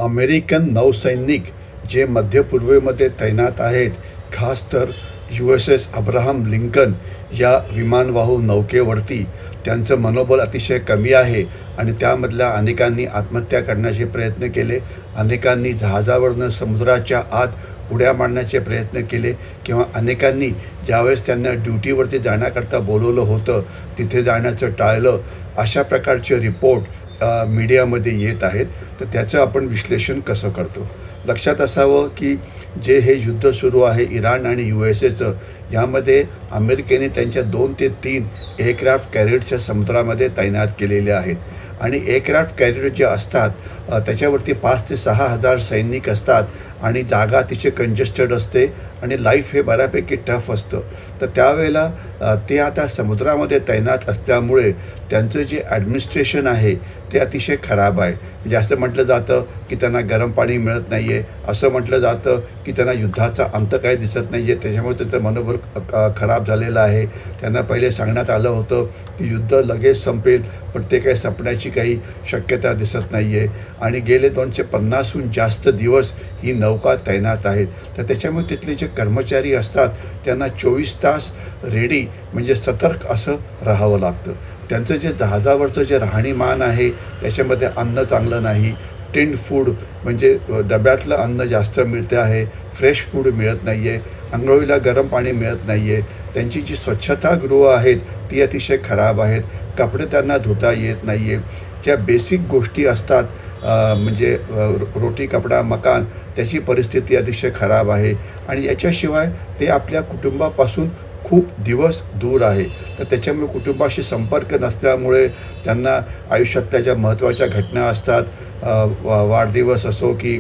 American नौसैनिक जे मध्य पूर्वेमध्ये तैनात आहेत, खास तर USS अब्राहम लिंकन या विमानवाहू नौकेवरती त्यांचं मनोबल अतिशय कमी आहे आणि त्यामधल्या अनेकांनी आत्महत्या करण्याचे प्रयत्न केले. अनेकांनी जहाजावरनं समुद्राच्या आत उड्या मारण्याचे प्रयत्न केले किंवा अनेकांनी ज्यावेळेस त्यांना ड्युटीवरती जाण्याकरता बोलवलं होतं तिथे जाण्याचं टाळलं. अशा प्रकारचे रिपोर्ट मीडियामध्ये येत आहेत. तर त्याचं आपण विश्लेषण कसं करतो? लक्षात असावं की जे हे युद्ध सुरू आहे इराण आणि USAचं, यामध्ये अमेरिकेने त्यांच्या 2 ते 3 एअरक्राफ्ट कॅरियर्सच्या समुद्रामध्ये तैनात केलेले आहेत आणि एअरक्राफ्ट कॅरियर जे असतात त्याच्यावरती 5 ते 6 हजार सैनिक असतात आणि जागा अतिशय कंजेस्टेड असते आणि लाईफ हे बऱ्यापैकी टफ असतं. तर त्यावेळेला ते आता समुद्रामध्ये तैनात असल्यामुळे त्यांचं जे ॲडमिनिस्ट्रेशन आहे ते अतिशय खराब आहे. म्हणजे असं म्हटलं जातं की त्यांना गरम पाणी मिळत नाही आहे, असं म्हटलं जातं की त्यांना युद्धाचा अंत काही दिसत नाही आहे, त्याच्यामुळे त्यांचं मनोबल खराब झालेलं आहे. त्यांना पहिले सांगण्यात आलं होतं की युद्ध लगेच संपेल, पण ते काही संपण्याची काही शक्यता दिसत नाही आहे आणि गेले 250हून जास्त दिवस ही नौका तैनात आहेत. तर त्याच्यामुळे तिथले जे कर्मचारी असतात त्यांना 24 तास रेडी म्हणजे सतर्क असं राहावं लागतं. त्यांचं जे जहाजावरचं जे राहणीमान आहे त्याच्यामध्ये अन्न चांगलं नाही, टिन्ड फूड म्हणजे डब्यातलं अन्न जास्त मिळते आहे, फ्रेश फूड मिळत नाही आहे, अंघोळीला गरम पाणी मिळत नाही आहे, त्यांची जी स्वच्छतागृह आहेत ती अतिशय खराब आहेत, कपडे त्यांना धुता येत नाही आहे. ज्या बेसिक गोष्टी असतात म्हणजे रोटी कपडा मकान, त्याची परिस्थिती अतिशय खराब आहे आणि याच्याशिवाय ते आपल्या कुटुंबापासून खूप दिवस दूर आहे. तर त्याच्यामुळे कुटुंबाशी संपर्क नसल्यामुळे त्यांना आयुष्यातल्या ज्या महत्त्वाच्या घटना असतात, वाढदिवस असो की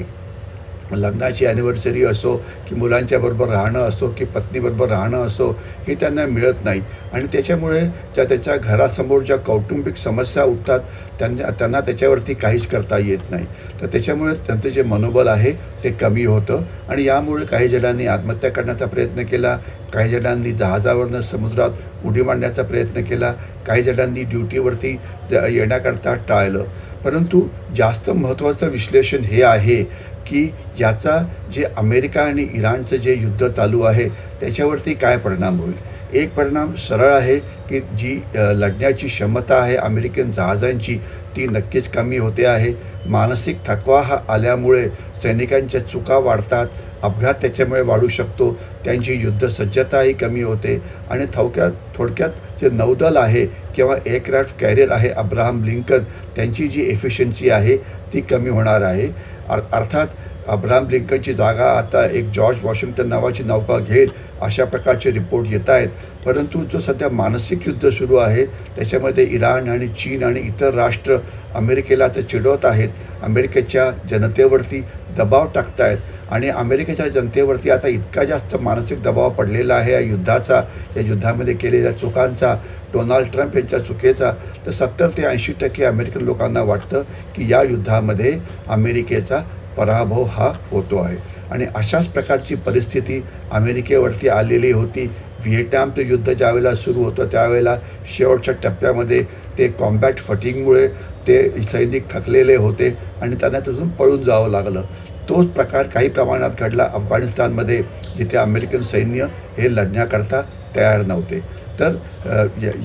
लग्नाची ॲनिव्हर्सरी असो की मुलांच्याबरोबर राहणं असो की पत्नीबरोबर राहणं असो, हे त्यांना मिळत नाही आणि त्याच्यामुळे त्यांच्या घरासमोर ज्या कौटुंबिक समस्या उठतात त्यांना त्याच्यावरती काहीच करता येत नाही. तर त्याच्यामुळे त्यांचं जे मनोबल आहे ते कमी होतं आणि यामुळे काही जणांनी आत्महत्या करण्याचा प्रयत्न केला, काही जणांनी जहाजावरनं समुद्रात उडी मारण्याचा प्रयत्न केला, काही जणांनी ड्युटीवरती येण्याकरता टाळलं. परंतु जास्त महत्त्वाचं विश्लेषण हे आहे की याचा जे अमेरिका आणि इराणचं जे युद्ध चालू आहे त्याच्यावरती काय परिणाम होईल. एक परिणाम सरळ आहे की जी लढण्याची क्षमता आहे अमेरिकन जहाजांची ती नक्कीच कमी होते आहे. मानसिक थकवा हा आल्यामुळे सैनिकांच्या चुका वाढतात, अपघात त्याच्यामुळे वाढू शकतो, त्यांची युद्धसज्जताही कमी होते आणि थोडक्यात जे नौदल आहे किंवा एअरक्राफ्ट कॅरियर आहे अब्राहम लिंकन, त्यांची जी एफिशियन्सी आहे ती कमी होणार आहे. अर्थात अब्राहम लिंकनची जागा आता एक जॉर्ज वॉशिंग्टन नावाची नौका घेईल अशा प्रकारचे रिपोर्ट येत आहेत. परंतु जो सध्या मानसिक युद्ध सुरू आहे त्याच्यामध्ये इराण आणि चीन आणि इतर राष्ट्र अमेरिकेला तर चिडवत आहेत, अमेरिकेच्या जनतेवरती दबाव टाकत आहेत आणि अमेरिकेच्या जनतेवरती आता इतका जास्त मानसिक दबाव पडलेला आहे या युद्धाचा, या युद्धामध्ये केलेल्या चुकांचा, डोनाल्ड ट्रम्प यांच्या चुकीचा. तर 70 ते 80% अमेरिकन लोकांना वाटतं की या युद्धामध्ये अमेरिकेचा पराभव हा होतो आहे आणि अशाच प्रकारची परिस्थिती अमेरिकेवरती आलेली होती. व्हिएटनामचं युद्ध ज्यावेळेला सुरू होतं त्यावेळेला शेवटच्या टप्प्यामध्ये ते कॉम्बॅट फटिंगमुळे ते सैनिक थकलेले होते आणि त्यांना तिथून पळून जावं लागलं. तोच प्रकार काही प्रमाणात घडला अफगाणिस्तानमध्ये, जिथे अमेरिकन सैन्य हे लढण्याकरता तयार नव्हते. तर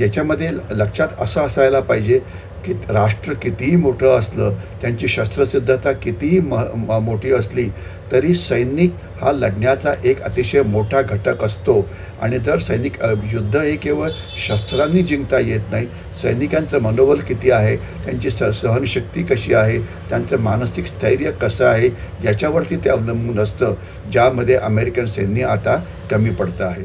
याच्यामध्ये लक्षात असं असायला पाहिजे की राष्ट्र कितीही मोठं असलं, त्यांची शस्त्रसिद्धता कितीही मोठी असली तरी सैनिक हा लढण्याचा एक अतिशय मोठा घटक असतो आणि जर सैनिक युद्ध हे केवळ शस्त्रांनी जिंकता येत नाही, सैनिकांचं मनोबल किती आहे, त्यांची सहनशक्ती कशी आहे, त्यांचं मानसिक स्थैर्य कसं आहे याच्यावरती ते अवलंबून असतं, ज्यामध्ये अमेरिकन सैन्य आता कमी पडतं आहे.